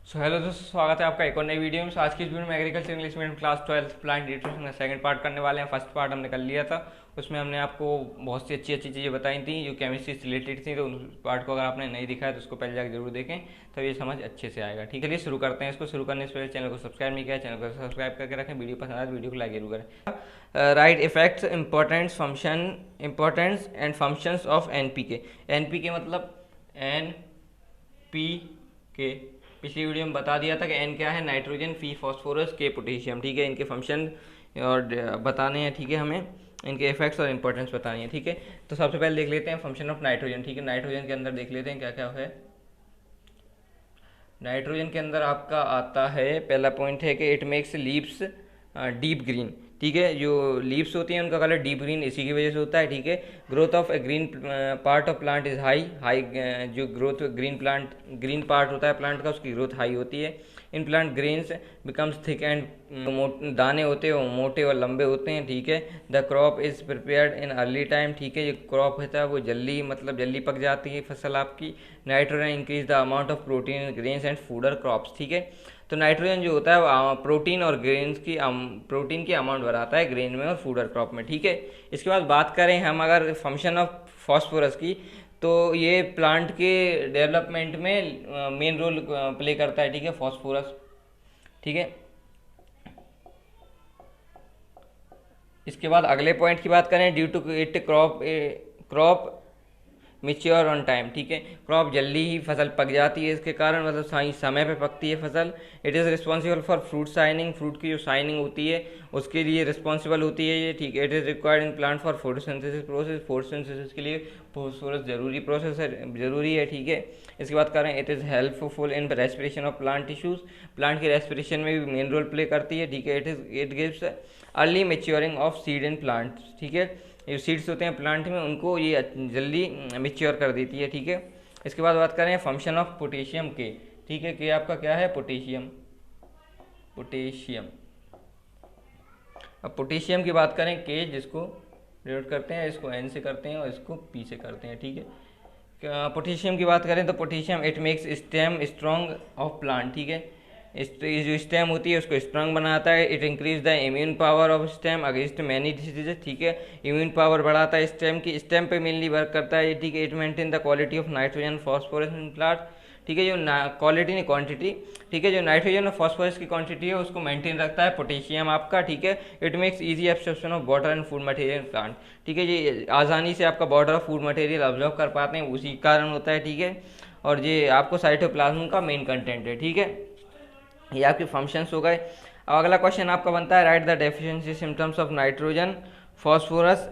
So hello दोस्तों, स्वागत है आपका एक और नई वीडियो में। आज की इस वीडियो में agriculture English medium class 12 plant nutrition का सेकंड पार्ट करने वाले हैं। फर्स्ट पार्ट हमने कर लिया था, उसमें हमने आपको बहुत सी अच्छी अच्छी चीज़ें बताई थी जो केमिस्ट्री से रिलेटेड थी। तो उस पार्ट को अगर आपने नहीं दिखा है तो उसको पहले जाकर जरूर देखें, तब ये समझ अच्छे से आएगा। ठीक है, चलिए शुरू करते हैं। इसको शुरू करने से पहले चैनल को सब्सक्राइब नहीं किया, चैनल को सब्सक्राइब करके रखें। वीडियो पसंद आए तो वीडियो को लाइक जरूर करें। Right effects importance and functions of NPK. NPK मतलब एन पी के। पिछली वीडियो में बता दिया था कि एन क्या है, नाइट्रोजन, पी फॉस्फोरस, के पोटेशियम। ठीक है, इनके फंक्शन और बताने हैं। ठीक है, हमें इनके इफेक्ट्स और इंपॉर्टेंस बतानी है। ठीक है, तो सबसे पहले देख लेते हैं फंक्शन ऑफ नाइट्रोजन। ठीक है, नाइट्रोजन के अंदर देख लेते हैं क्या क्या है। नाइट्रोजन के अंदर आपका आता है, पहला पॉइंट है कि it makes leaves deep green. ठीक है, जो लीव्स होती हैं उनका कलर डीप ग्रीन इसी की वजह से होता है। ठीक है, growth of A green part of plant is high high. जो ग्रोथ ग्रीन पार्ट होता है प्लांट का, उसकी ग्रोथ हाई होती है। In plant grains becomes thick and, दाने होते हैं वो मोटे और लंबे होते हैं। ठीक है, the crop is prepared in early time. ठीक है, जो क्रॉप होता है वो जल्दी जल्दी पक जाती है फसल आपकी। Nitrogen increase the amount of protein in grains and fodder crops. ठीक है, तो नाइट्रोजन जो होता है वो प्रोटीन और ग्रेन्स की प्रोटीन की अमाउंट बढ़ाता है ग्रेन में और फूडर क्रॉप में। ठीक है, इसके बाद बात करें हम अगर फंक्शन ऑफ फॉस्फोरस की, तो ये प्लांट के डेवलपमेंट में मेन रोल प्ले करता है। ठीक है, फॉस्फोरस। ठीक है, इसके बाद अगले पॉइंट की बात करें, due to it crop mature on time. ठीक है, क्रॉप जल्दी ही फसल पक जाती है, इसके कारण सही समय पे पकती है फसल। It is responsible for fruit shining. Fruit की जो शाइनिंग होती है उसके लिए रिस्पॉन्सिबल होती है ये। ठीक है, it is required in plant for photosynthesis process. Photosynthesis के लिए फोस्फोरस जरूरी प्रोसेस है, जरूरी है। ठीक है, इसके बाद करें, it is helpful in respiration of plant tissues. Plant की रेस्पिरेशन में भी मेन रोल प्ले करती है। ठीक है, it gives early maturing of seed in plant. ठीक है, जो सीड्स होते हैं प्लांट में उनको ये जल्दी मेच्योर कर देती है। ठीक है, इसके बाद बात करें फंक्शन ऑफ पोटेशियम के। ठीक है, कि आपका क्या है, पोटेशियम। पोटेशियम, अब पोटेशियम की बात करें, के जिसको डिनोट करते हैं, इसको एन से करते हैं और इसको पी से करते हैं। ठीक है, पोटेशियम की बात करें तो potassium it makes stem strong of plant. ठीक है, जो स्टेम होती है उसको स्ट्रांग बनाता है। It increase the immune power of stem against many diseases. ठीक है, इम्यून पावर बढ़ाता है स्टेम की, स्टेम पे मेनली वर्क करता है। ठीक है, it maintain the quality of nitrogen phosphorus in plant. ठीक है, जो क्वालिटी नहीं क्वांटिटी। ठीक है, जो नाइट्रोजन और फॉस्फोरस की क्वांटिटी है उसको मेंटेन रखता है पोटेशियम आपका। ठीक है, it makes easy absorption of water and food material plant. ठीक है, ये आसानी से आपका वाटर और फूड मटेरियल ऑब्जॉर्व कर पाते हैं, उसी कारण होता है। ठीक है, और ये आपको साइटोप्लाज्म का मेन कंटेंट है। ठीक है, ये आपके फंक्शंस हो गए। अब अगला क्वेश्चन आपका बनता है, write the deficiency symptoms of nitrogen, phosphorus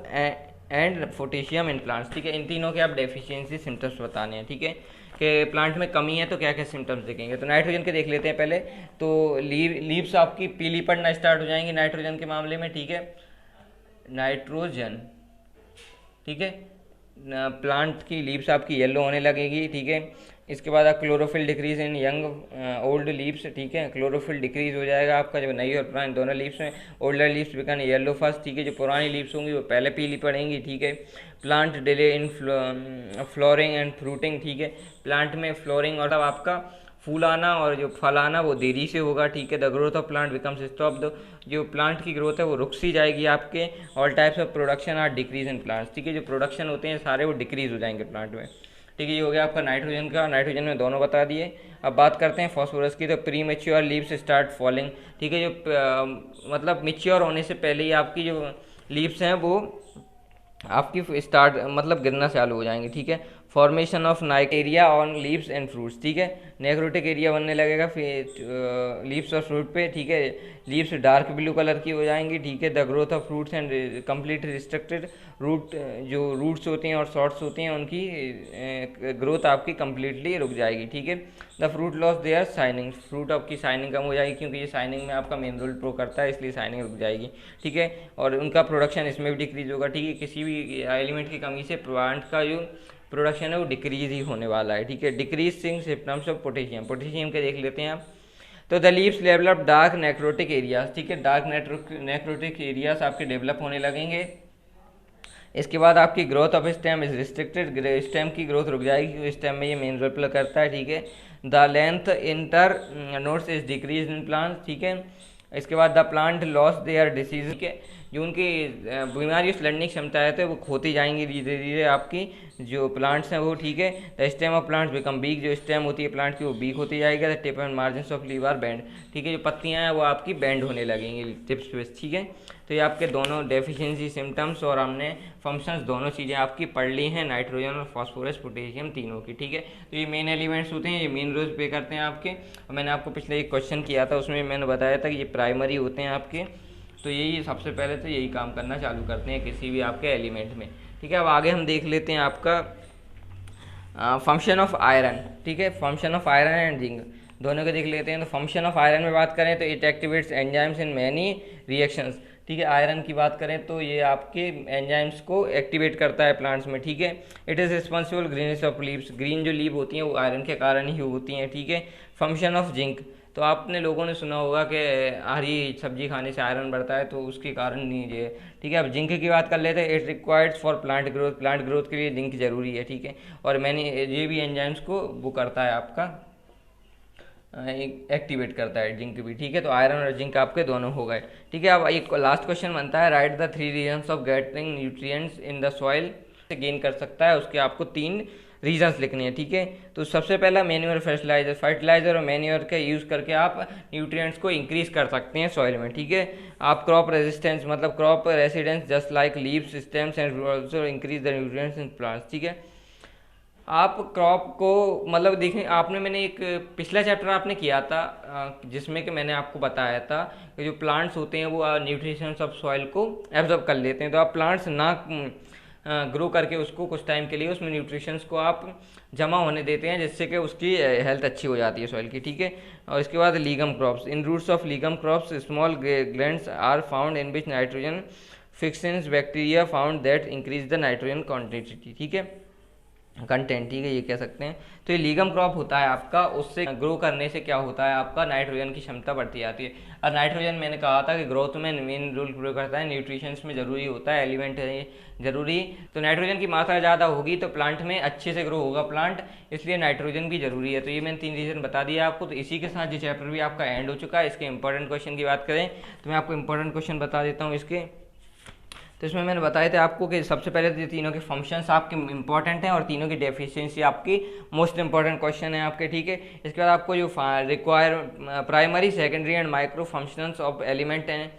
and potassium in plants. ठीक है, इन तीनों के आप डेफिशिएंसी सिम्टम्स बताने हैं। ठीक है, कि प्लांट में कमी है तो क्या क्या सिम्टम्स दिखेंगे। तो नाइट्रोजन के देख लेते हैं पहले। तो लीव्स आपकी पीली पड़ना स्टार्ट हो जाएंगी नाइट्रोजन के मामले में। ठीक है, नाइट्रोजन, ठीक है, प्लांट की लीव्स आपकी येलो होने लगेगी। ठीक है, इसके बाद आप chlorophyll decrease in young old leaves. ठीक है, क्लोरोफिल डिक्रीज हो जाएगा आपका जब नई और पुरानी दोनों लीव्स में। Older leaves become yellow first. ठीक है, जो पुरानी लीव्स होंगी वो पहले पीली पड़ेंगी। ठीक है, plant delay in flooring and fruiting. ठीक है, प्लांट में फ्लोरिंग और आपका फूल आना और जो फल आना वो देरी से होगा। ठीक है, the growth of plant becomes stop. The जो प्लांट की ग्रोथ है वो रुक सी जाएगी आपके। All types of production are decrease in plants. ठीक है, जो प्रोडक्शन होते हैं सारे वो डिक्रीज हो जाएंगे प्लांट में। ठीक है, ये हो गया आपका नाइट्रोजन का। नाइट्रोजन में दोनों बता दिए। अब बात करते हैं फॉस्फोरस की। तो pre mature leaves start falling. ठीक है, जो मेच्योर होने से पहले ही आपकी जो लीव्स हैं वो आपकी स्टार्ट गिरना चालू हो जाएंगे। ठीक है, फॉर्मेशन ऑफ नाइकेरिया ऑन लीव्स एंड फ्रूट्स। ठीक है, नेक्रोटिक एरिया बनने लगेगा फिर लीव्स और फ्रूट पे। ठीक है, लीव्स डार्क ब्लू कलर की हो जाएंगी। ठीक है, the growth of fruits and complete restricted. Root जो रूट्स होती हैं और शॉर्ट्स होती हैं उनकी ग्रोथ आपकी कंप्लीटली रुक जाएगी। ठीक है, the fruit loss their shining. Fruit आपकी शाइनिंग कम हो जाएगी क्योंकि ये शाइनिंग में आपका मेन रोल प्रो करता है, इसलिए शाइनिंग रुक जाएगी। ठीक है, और उनका प्रोडक्शन इसमें भी डिक्रीज होगा। ठीक है, किसी भी एलिमेंट की कमी से प्लांट का जो प्रोडक्शन है वो डिक्रीज ही होने वाला है। ठीक है, decrease symptoms of potassium. Potassium के देख लेते हैं आप। तो the leaves develop dark necrotic areas. ठीक है, डार्क नेक्रोटिक एरियाज आपके डेवलप होने लगेंगे। इसके बाद आपकी growth of stem is restricted. Stem की ग्रोथ रुक जाएगी क्योंकि स्टेम में ये मेन रोल प्ले करता है। ठीक है, the length internodes is decrease in plant, ठीक है। इसके बाद the plant loss their disease, ठीक है, जो उनकी बीमारियों से लड़ने की क्षमता है तो वो खोती जाएंगी धीरे धीरे आपकी जो प्लांट्स हैं वो, ठीक है। The stem of plants become weak, जो स्टेम होती है प्लांट की वो वीक होती जाएगी। The tip and margin of leave are bend, ठीक है, जो पत्तियां हैं वो आपकी बेंड होने लगेंगी टिप्स पे, ठीक है। तो ये आपके दोनों डेफिशिएंसी सिम्टम्स और हमने फंक्शंस दोनों चीज़ें आपकी पढ़ ली हैं, नाइट्रोजन और फास्फोरस पोटेशियम तीनों की, ठीक है। तो ये मेन एलिमेंट्स होते हैं, ये मेन रोल प्ले करते हैं आपके। और मैंने आपको पिछले एक क्वेश्चन किया था उसमें मैंने बताया था कि ये प्राइमरी होते हैं आपके। तो यही सबसे पहले तो यही काम करना चालू करते हैं किसी भी आपके एलिमेंट में, ठीक है। अब आगे हम देख लेते हैं आपका फंक्शन ऑफ आयरन, ठीक है। Function of iron and zinc दोनों को देख लेते हैं। तो फंक्शन ऑफ आयरन में बात करें तो it activates enzymes in many reactions, ठीक है। आयरन की बात करें तो ये आपके एंजाइम्स को एक्टिवेट करता है प्लांट्स में, ठीक है। It is responsible greenish of leaves, green जो लीव होती हैं वो आयरन के कारण ही होती हैं, ठीक है। फंक्शन ऑफ जिंक, तो आपने लोगों ने सुना होगा कि हरी सब्जी खाने से आयरन बढ़ता है, तो उसके कारण नहीं ये, ठीक है। अब जिंक की बात कर लेते हैं। It requires for plant growth, plant growth के लिए जिंक जरूरी है, ठीक है। और मैंने ये भी एंजाइम्स को वो करता है आपका एक्टिवेट करता है जिंक भी, ठीक है। तो आयरन और जिंक आपके दोनों हो गए, ठीक है। अब एक लास्ट क्वेश्चन बनता है, write the 3 reasons of getting nutrients in the soil, से गेन कर सकता है उसके आपको 3 रीजन्स लिखने हैं, ठीक है। तो सबसे पहला मैन्योर फर्टिलाइजर, फर्टिलाइजर और मैन्योर का यूज़ करके आप न्यूट्रिएंट्स को इंक्रीज कर सकते हैं सॉइल में, ठीक है। आप क्रॉप रेजिस्टेंस मतलब crop residence just like leaves stems and also increase the nutrients in plants, ठीक है। आप क्रॉप को मतलब देखें, आपने मैंने एक पिछला चैप्टर आपने किया था जिसमें कि मैंने आपको बताया था कि जो प्लांट्स होते हैं वो न्यूट्रिशंस ऑफ सॉइल को एब्जॉर्ब कर लेते हैं। तो आप प्लांट्स ना ग्रो करके उसको कुछ टाइम के लिए उसमें न्यूट्रिशंस को आप जमा होने देते हैं जिससे कि उसकी हेल्थ अच्छी हो जाती है सॉइल की, ठीक है। और इसके बाद legume crops, in roots of legume crops small glands are found in which nitrogen fixing bacteria found that increase the nitrogen quantity, ठीक है, कंटेंट, ठीक है, ये कह सकते हैं। तो ये लीगम क्रॉप होता है आपका, उससे ग्रो करने से क्या होता है आपका नाइट्रोजन की क्षमता बढ़ती जाती है। और नाइट्रोजन मैंने कहा था कि ग्रोथ में मेन रोल प्ले करता है, न्यूट्रिशंस में जरूरी होता है, एलिमेंट है जरूरी। तो नाइट्रोजन की मात्रा ज़्यादा होगी तो प्लांट में अच्छे से ग्रो होगा प्लांट, इसलिए नाइट्रोजन भी जरूरी है। तो ये मैंने 3 रीजन बता दिया आपको। तो इसी के साथ ये चैप्टर भी आपका एंड हो चुका है। इसके इंपॉर्टेंट क्वेश्चन की बात करें तो मैं आपको इंपॉर्टेंट क्वेश्चन बता देता हूँ इसके। तो इसमें मैंने बताया था आपको कि सबसे पहले तो तीनों के फंक्शंस आपके इंपॉर्टेंट हैं और तीनों की डेफिशिएंसी आपकी मोस्ट इंपॉर्टेंट क्वेश्चन है आपके, ठीक है। इसके बाद आपको जो require primary secondary and micro functions of element हैं,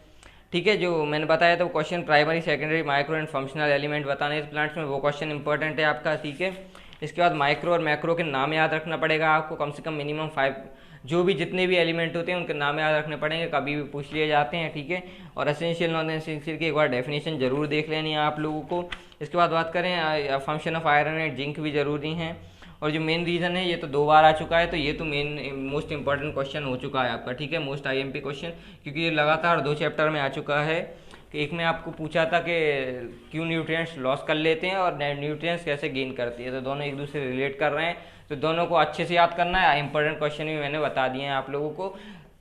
ठीक है, जो मैंने बताया था वो question primary secondary micro and functional element बताने इस प्लांट्स में, वो क्वेश्चन इंपॉर्टेंट है आपका, ठीक है। इसके बाद माइक्रो और मैक्रो के नाम याद रखना पड़ेगा आपको, कम से कम मिनिमम 5 जो भी जितने भी एलिमेंट होते हैं उनके नाम याद रखने पड़ेंगे, कभी भी पूछ लिए जाते हैं, ठीक है। और एसेंशियल नॉन एसेंशियल की एक बार डेफिनेशन जरूर देख लेनी है आप लोगों को। इसके बाद बात करें function of iron and zinc भी जरूरी हैं। और जो मेन रीज़न है ये तो 2 बार आ चुका है, तो ये तो मेन मोस्ट इंपॉर्टेंट क्वेश्चन हो चुका है आपका, ठीक है, मोस्ट IMP क्वेश्चन, क्योंकि ये लगातार 2 चैप्टर में आ चुका है। कि एक में आपको पूछा था कि क्यों न्यूट्रिएंट्स लॉस कर लेते हैं और न्यूट्रिएंट्स कैसे गेन करती है, तो दोनों एक दूसरे से रिलेट कर रहे हैं, तो दोनों को अच्छे से याद करना है। इंपॉर्टेंट क्वेश्चन भी मैंने बता दिए हैं आप लोगों को,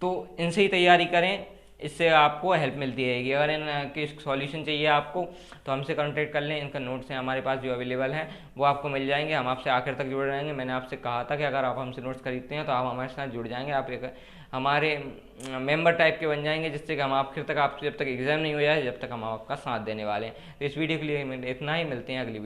तो इनसे ही तैयारी करें, इससे आपको हेल्प मिलती रहेगी। अगर इनके सॉल्यूशन चाहिए आपको तो हमसे कॉन्टेक्ट कर लें, इनका नोट्स हैं हमारे पास जो अवेलेबल हैं वो आपको मिल जाएंगे। हम आपसे आखिर तक जुड़ रहेंगे। मैंने आपसे कहा था कि अगर आप हमसे नोट्स खरीदते हैं तो आप हमारे साथ जुड़ जाएंगे, आप एक हमारे मेंबर टाइप के बन जाएंगे, जिससे कि हम आखिर तक आपसे जब तक एग्जाम नहीं हो जाए जब तक हम आपका साथ देने वाले हैं। तो इस वीडियो के लिए इतना ही, मिलते हैं अगली